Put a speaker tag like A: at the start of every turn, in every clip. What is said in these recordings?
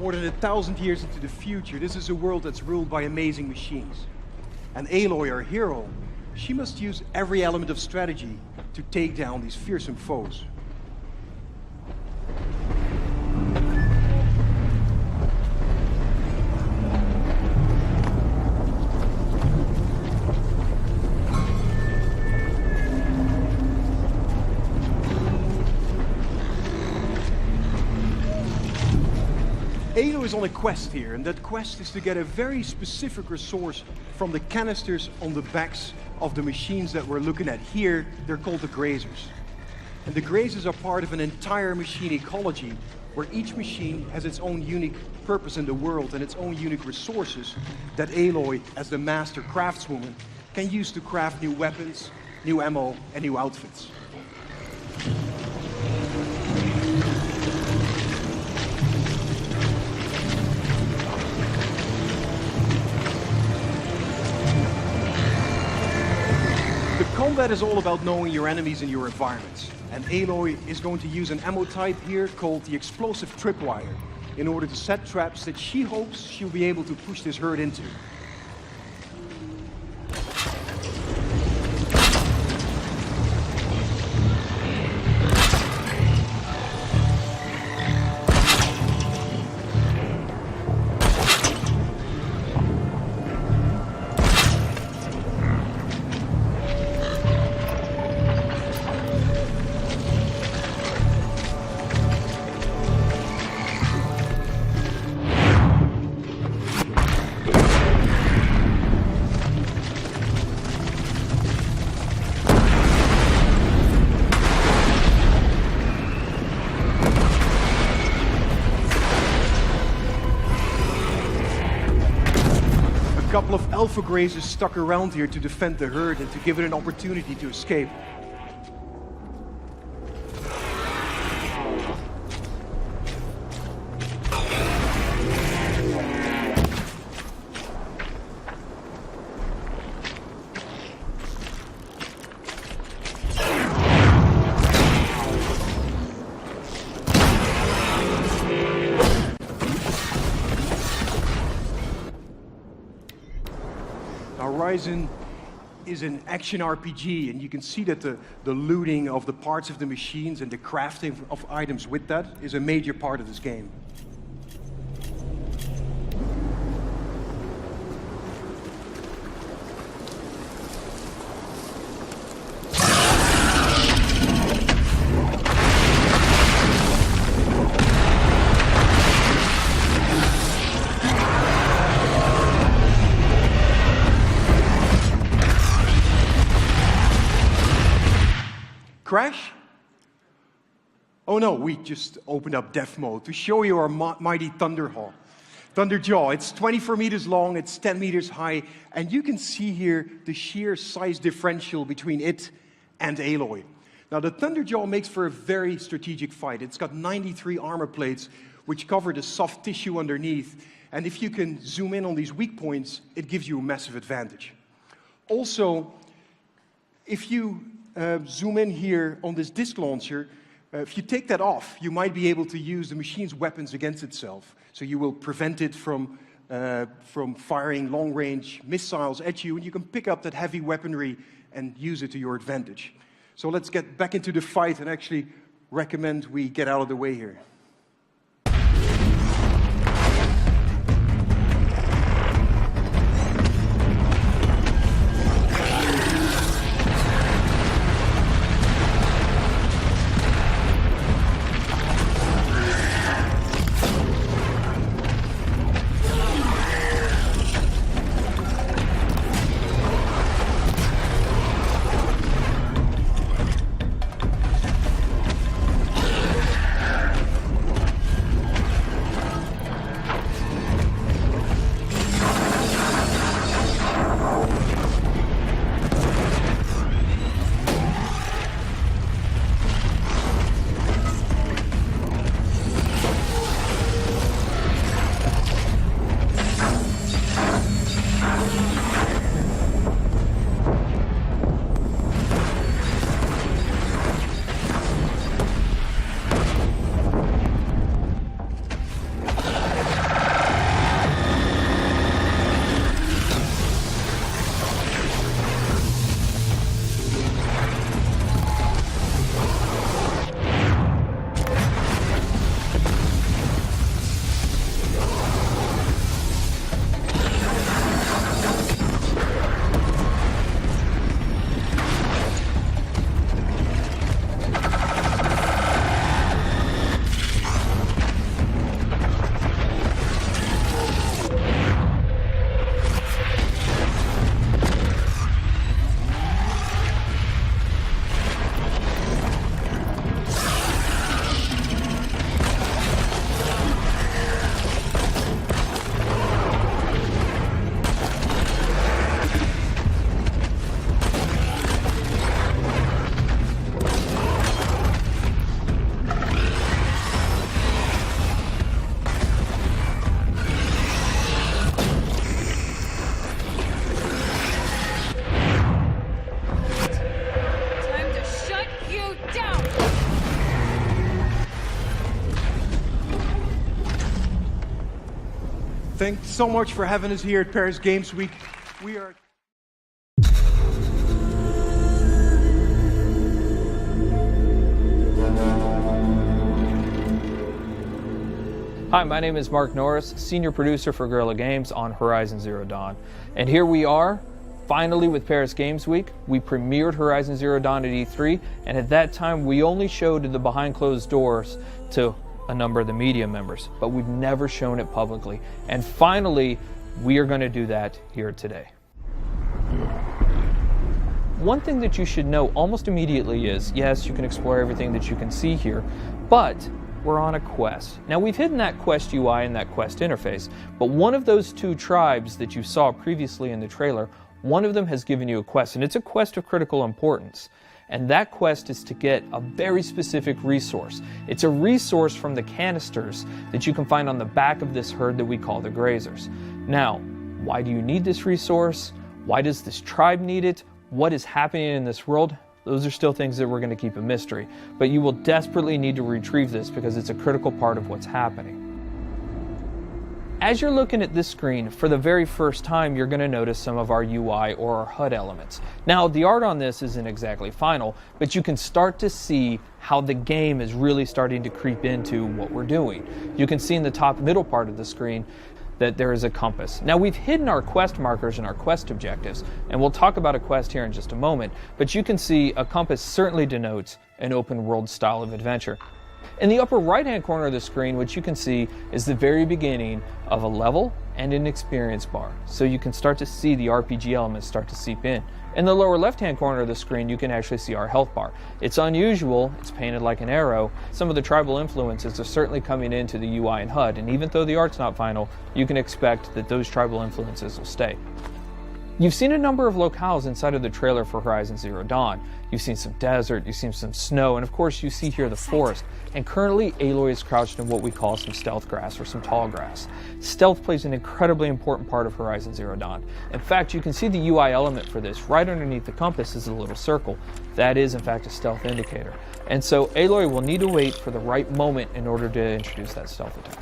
A: More than 1,000 years into the future, this is a world that's ruled by amazing machines. And Aloy, our hero, she must use every element of strategy to take down these fearsome foes. Aloy is on a quest here, and that quest is to get a very specific resource from the canisters on the backs of the machines that we're looking at here. They're called the grazers. And the grazers are part of an entire machine ecology where each machine has its own unique purpose in the world and its own unique resources that Aloy, as the master craftswoman, can use to craft new weapons, new ammo, and new outfits. Combat is all about knowing your enemies and your environments. And Aloy is going to use an ammo type here called the explosive tripwire in order to set traps that she hopes she'll be able to push this herd into. A couple of alpha grazers stuck around here to defend the herd and to give it an opportunity to escape. Horizon is an action RPG, and you can see that the looting of the parts of the machines and the crafting of items with that is a major part of this game. Crash? Oh no, we just opened up death mode to show you our mighty Thunderjaw. It's 24 meters long, it's 10 meters high, and you can see here the sheer size differential between it and Aloy. Now the Thunderjaw makes for a very strategic fight. It's got 93 armor plates which cover the soft tissue underneath, and if you can zoom in on these weak points, it gives you a massive advantage. Also, if you zoom in here on this disc launcher, if you take that off, you might be able to use the machine's weapons against itself. So you will prevent it from firing long-range missiles at you, and you can pick up that heavy weaponry and use it to your advantage. So let's get back into the fight and actually recommend we get out of the way here. Thanks so much for having us here at Paris Games Week. We are...
B: Hi, my name is Mark Norris, Senior Producer for Guerrilla Games on Horizon Zero Dawn. And here we are, finally with Paris Games Week. We premiered Horizon Zero Dawn at E3, and at that time we only showed the behind closed doors to a number of the media members, but we've never shown it publicly. And finally, we are going to do that here today. One thing that you should know almost immediately is, yes, you can explore everything that you can see here, but we're on a quest. Now, we've hidden that quest UI and that quest interface, but one of those two tribes that you saw previously in the trailer, one of them has given you a quest, and it's a quest of critical importance. And that quest is to get a very specific resource. It's a resource from the canisters that you can find on the back of this herd that we call the grazers. Now, why do you need this resource? Why does this tribe need it? What is happening in this world? Those are still things that we're going to keep a mystery. But you will desperately need to retrieve this because it's a critical part of what's happening. As you're looking at this screen, for the very first time, you're going to notice some of our UI or our HUD elements. Now, the art on this isn't exactly final, but you can start to see how the game is really starting to creep into what we're doing. You can see in the top middle part of the screen that there is a compass. Now, we've hidden our quest markers and our quest objectives, and we'll talk about a quest here in just a moment, but you can see a compass certainly denotes an open world style of adventure. In the upper right hand corner of the screen, what you can see is the very beginning of a level and an experience bar, so you can start to see the RPG elements start to seep in. In the lower left hand corner of the screen, you can actually see our health bar. It's unusual, it's painted like an arrow. Some of the tribal influences are certainly coming into the UI and HUD, and even though the art's not final, you can expect that those tribal influences will stay. You've seen a number of locales inside of the trailer for Horizon Zero Dawn. You've seen some desert, you've seen some snow, and of course you see here the forest. And currently Aloy is crouched in what we call some stealth grass or some tall grass. Stealth plays an incredibly important part of Horizon Zero Dawn. In fact, you can see the UI element for this. Right underneath the compass is a little circle. That is in fact a stealth indicator. And so Aloy will need to wait for the right moment in order to introduce that stealth attack.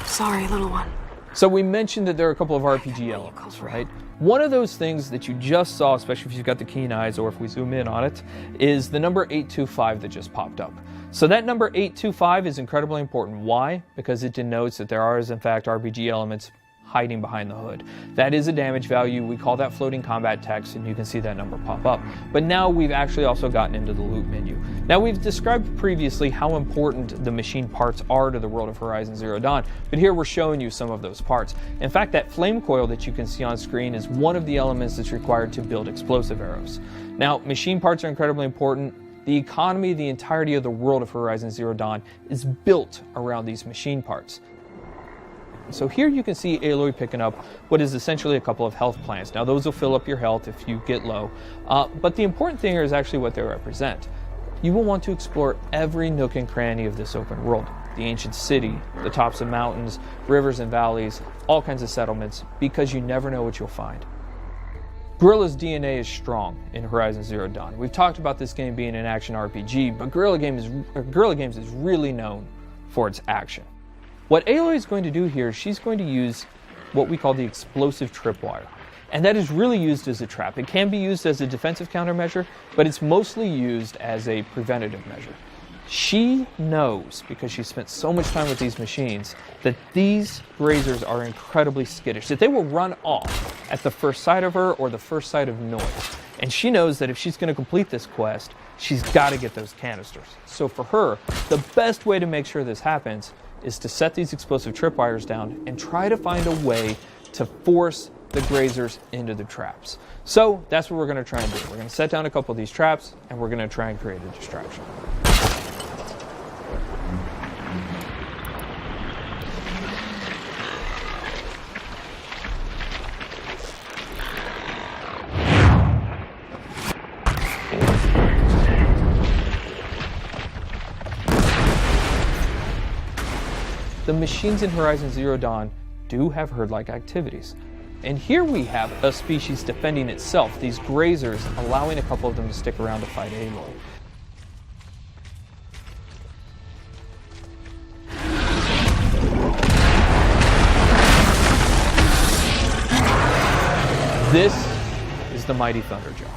C: Sorry, little one.
B: So we mentioned that there are a couple of RPG elements, right? One of those things that you just saw, especially if you've got the keen eyes or if we zoom in on it, is the number 825 that just popped up. So that number 825 is incredibly important. Why? Because it denotes that there are, in fact, RPG elements hiding behind the hood. That is a damage value. We call that floating combat text, and you can see that number pop up. But now we've actually also gotten into the loot menu. Now, we've described previously how important the machine parts are to the world of Horizon Zero Dawn, but here we're showing you some of those parts. In fact, that flame coil that you can see on screen is one of the elements that's required to build explosive arrows. Now, machine parts are incredibly important. The economy, the entirety of the world of Horizon Zero Dawn is built around these machine parts. So here you can see Aloy picking up what is essentially a couple of health plants. Now those will fill up your health if you get low, but the important thing here is actually what they represent. You will want to explore every nook and cranny of this open world. The ancient city, the tops of mountains, rivers and valleys, all kinds of settlements, because you never know what you'll find. Guerrilla's DNA is strong in Horizon Zero Dawn. We've talked about this game being an action RPG, but Guerrilla Games is really known for its action. What Aloy is going to do here, she's going to use what we call the explosive tripwire. And that is really used as a trap. It can be used as a defensive countermeasure, but it's mostly used as a preventative measure. She knows, because she spent so much time with these machines, that these grazers are incredibly skittish, that they will run off at the first sight of her or the first sight of noise. And she knows that if she's going to complete this quest, she's got to get those canisters. So for her, the best way to make sure this happens is to set these explosive tripwires down and try to find a way to force the grazers into the traps. So that's what we're going to try and do. We're going to set down a couple of these traps and we're going to try and create a distraction. The machines in Horizon Zero Dawn do have herd-like activities. And here we have a species defending itself, these grazers allowing a couple of them to stick around to fight Aloy. This is the mighty Thunderjaw.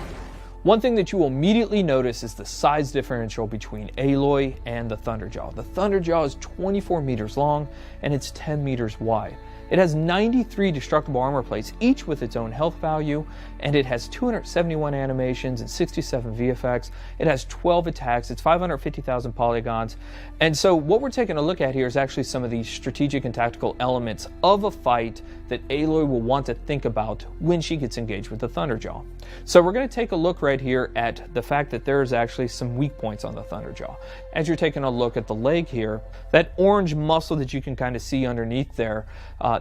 B: One thing that you will immediately notice is the size differential between Aloy and the Thunderjaw. The Thunderjaw is 24 meters long and it's 10 meters wide. It has 93 destructible armor plates, each with its own health value, and it has 271 animations and 67 VFX. It has 12 attacks, it's 550,000 polygons. And so what we're taking a look at here is actually some of the strategic and tactical elements of a fight that Aloy will want to think about when she gets engaged with the Thunderjaw. So we're going to take a look right here at the fact that there's actually some weak points on the Thunderjaw. As you're taking a look at the leg here, that orange muscle that you can kind of see underneath there,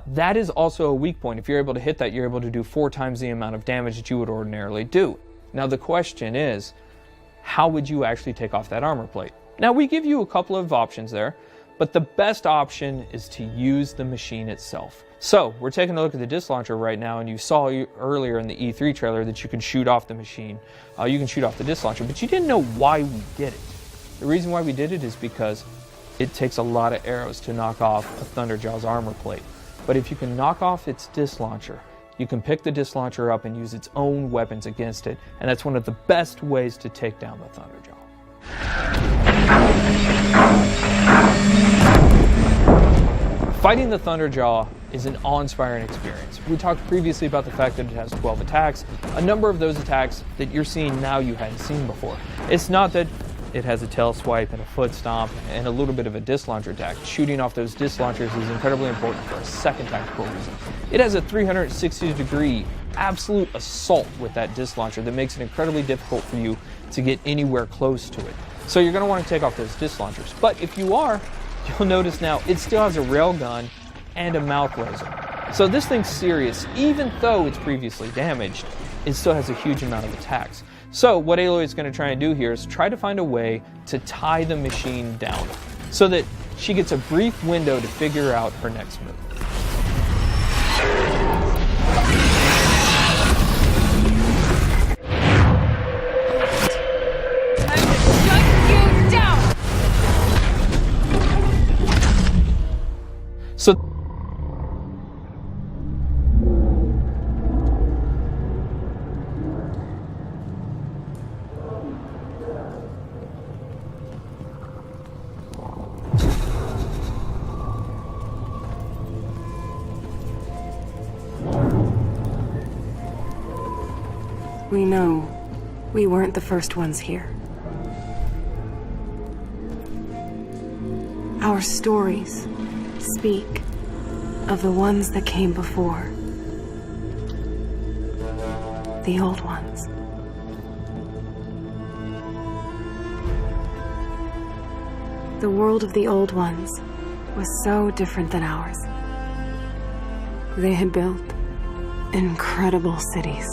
B: that is also a weak point. If you're able to hit that, you're able to do 4 times the amount of damage that you would ordinarily do. Now the question is, how would you actually take off that armor plate? Now we give you a couple of options there, but the best option is to use the machine itself. So we're taking a look at the disc launcher right now, and you saw earlier in the E3 trailer that you can shoot off the machine. You can shoot off the disc launcher, but you didn't know why we did it. The reason why we did it is because it takes a lot of arrows to knock off a Thunderjaw's armor plate. But if you can knock off its disc launcher, you can pick the disc launcher up and use its own weapons against it, and that's one of the best ways to take down the Thunderjaw. Fighting the Thunderjaw is an awe-inspiring experience. We talked previously about the fact that it has 12 attacks. A number of those attacks that you're seeing now you hadn't seen before. It's not that it has a tail swipe and a foot stomp and a little bit of a disc launcher attack. Shooting off those disc launchers is incredibly important for a second tactical reason. It has a 360-degree absolute assault with that disc launcher that makes it incredibly difficult for you to get anywhere close to it. So you're going to want to take off those disc launchers. But if you are, you'll notice now it still has a railgun and a mouth laser. So this thing's serious. Even though it's previously damaged, it still has a huge amount of attacks. So what Aloy is going to try and do here is try to find a way to tie the machine down so that she gets a brief window to figure out her next move. So
C: We know we weren't the first ones here. Our stories speak of the ones that came before. The old ones. The world of the old ones was so different than ours. They had built incredible cities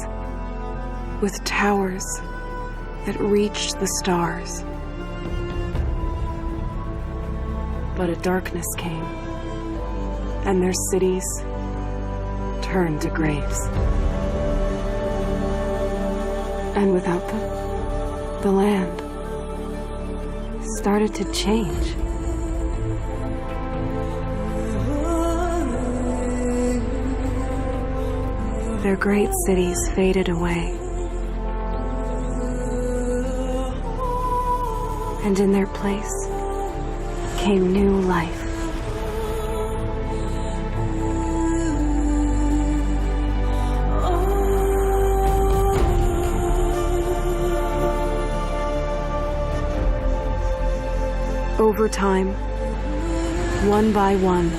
C: with towers that reached the stars. But a darkness came, and their cities turned to graves. And without them, the land started to change. Their great cities faded away. And in their place came new life. Over time, one by one,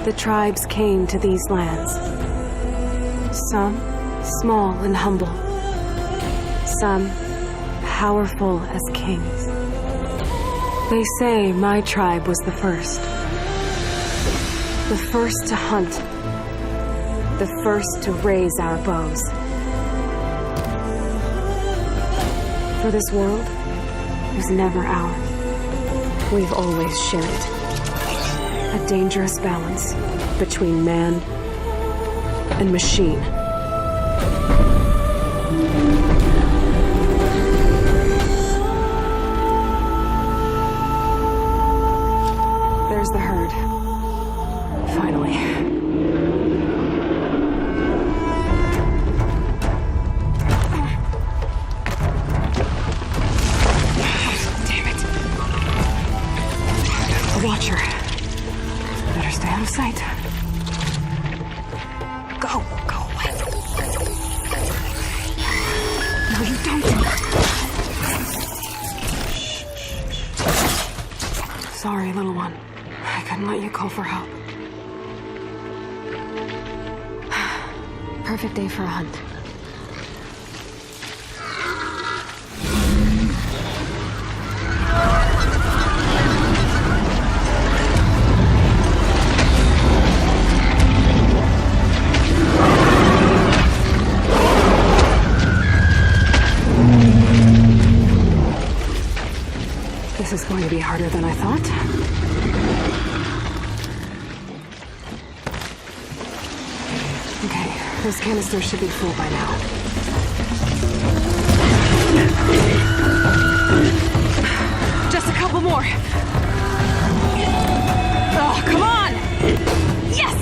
C: the tribes came to these lands. Some small and humble, some powerful as kings. They say my tribe was the first to hunt, the first to raise our bows. For this world was never ours. We've always shared it. A dangerous balance between man and machine. There's the herd. Finally. Watcher. Better stay out of sight. Go away. No, you don't. Sorry, little one. I couldn't let you call for help. Perfect day for a hunt. This is going to be harder than I thought. Okay, this canister should be full by now. Just a couple more. Oh, come on! Yes!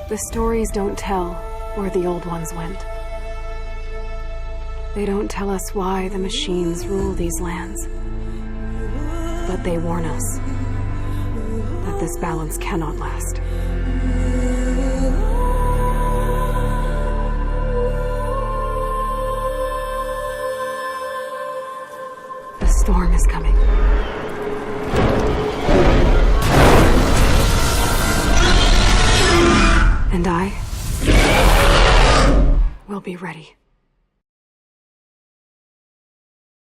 C: The stories don't tell where the old ones went. They don't tell us why the machines rule these lands. But they warn us that this balance cannot last. The storm is coming. And I will be ready.